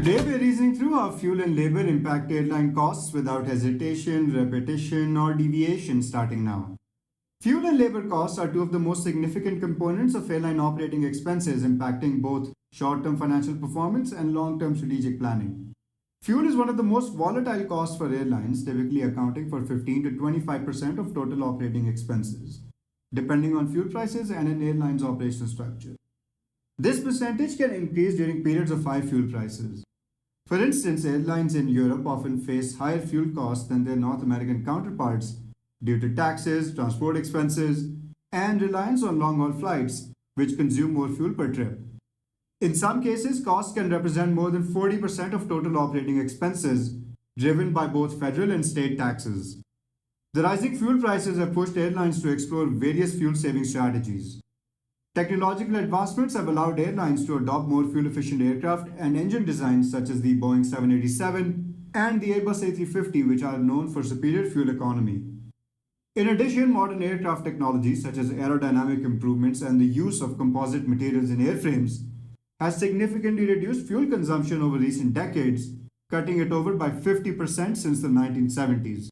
Today we are reasoning through how fuel and labor impact airline costs without hesitation, repetition, or deviation starting now. Fuel and labor costs are two of the most significant components of airline operating expenses, impacting both short-term financial performance and long-term strategic planning. Fuel is one of the most volatile costs for airlines, typically accounting for 15 to 25% of total operating expenses, depending on fuel prices and an airline's operational structure. This percentage can increase during periods of high fuel prices. For instance, airlines in Europe often face higher fuel costs than their North American counterparts due to taxes, transport expenses, and reliance on long-haul flights, which consume more fuel per trip. In some cases, costs can represent more than 40% of total operating expenses, driven by both federal and state taxes. The rising fuel prices have pushed airlines to explore various fuel-saving strategies. Technological advancements have allowed airlines to adopt more fuel-efficient aircraft and engine designs such as the Boeing 787 and the Airbus A350, which are known for superior fuel economy. In addition, modern aircraft technologies such as aerodynamic improvements and the use of composite materials in airframes has significantly reduced fuel consumption over recent decades, cutting it over by 50% since the 1970s.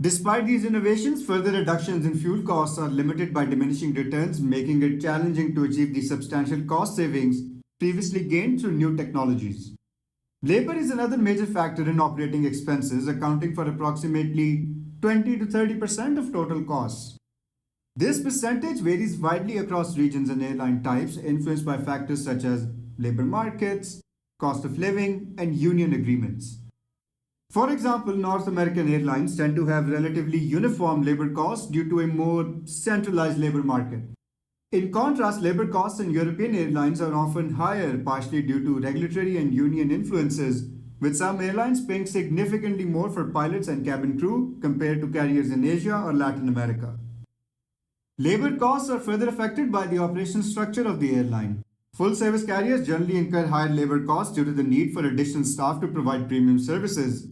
Despite these innovations, further reductions in fuel costs are limited by diminishing returns, making it challenging to achieve the substantial cost savings previously gained through new technologies. Labor is another major factor in operating expenses, accounting for approximately 20 to 30% of total costs. This percentage varies widely across regions and airline types, influenced by factors such as labor markets, cost of living, and union agreements. For example, North American airlines tend to have relatively uniform labor costs due to a more centralized labor market. In contrast, labor costs in European airlines are often higher, partially due to regulatory and union influences, with some airlines paying significantly more for pilots and cabin crew compared to carriers in Asia or Latin America. Labor costs are further affected by the operational structure of the airline. Full-service carriers generally incur higher labor costs due to the need for additional staff to provide premium services,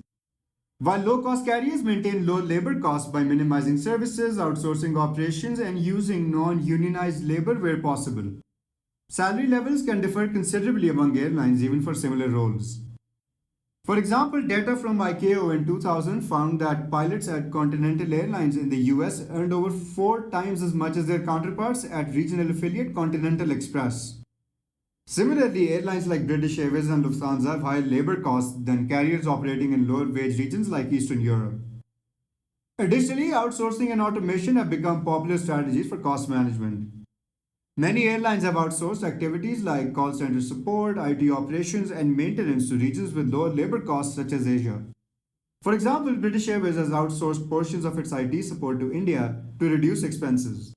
while low-cost carriers maintain low labor costs by minimizing services, outsourcing operations, and using non-unionized labor where possible. Salary levels can differ considerably among airlines, even for similar roles. For example, data from ICAO in 2000 found that pilots at Continental Airlines in the US earned over 4 times as much as their counterparts at regional affiliate Continental Express. Similarly, airlines like British Airways and Lufthansa have higher labor costs than carriers operating in lower wage regions like Eastern Europe. Additionally, outsourcing and automation have become popular strategies for cost management. Many airlines have outsourced activities like call center support, IT operations, and maintenance to regions with lower labor costs such as Asia. For example, British Airways has outsourced portions of its IT support to India to reduce expenses.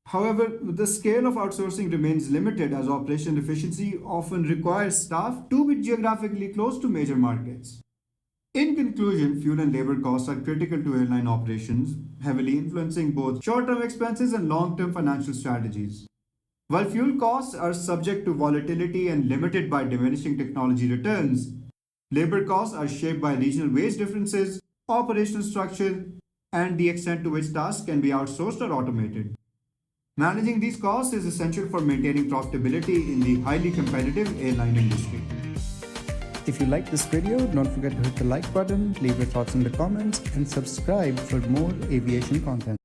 However, the scale of outsourcing remains limited as operational efficiency often requires staff to be geographically close to major markets. In conclusion, fuel and labor costs are critical to airline operations, heavily influencing both short-term expenses and long-term financial strategies. While fuel costs are subject to volatility and limited by diminishing technology returns, labor costs are shaped by regional wage differences, operational structure, and the extent to which tasks can be outsourced or automated. Managing these costs is essential for maintaining profitability in the highly competitive airline industry. If you like this video, don't forget to hit the like button, leave your thoughts in the comments, and subscribe for more aviation content.